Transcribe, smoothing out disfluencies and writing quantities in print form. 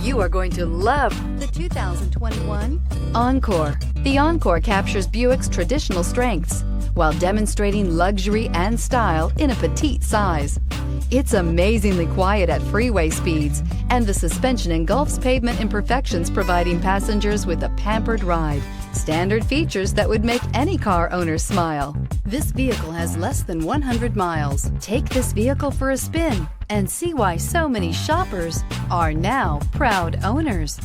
You are going to love the 2021 Encore. The Encore captures Buick's traditional strengths while demonstrating luxury and style in a petite size. It's amazingly quiet at freeway speeds, and the suspension engulfs pavement imperfections, providing passengers with a pampered ride. Standard features that would make any car owner smile. This vehicle has less than 100 miles. Take this vehicle for a spin and see why so many shoppers are now proud owners.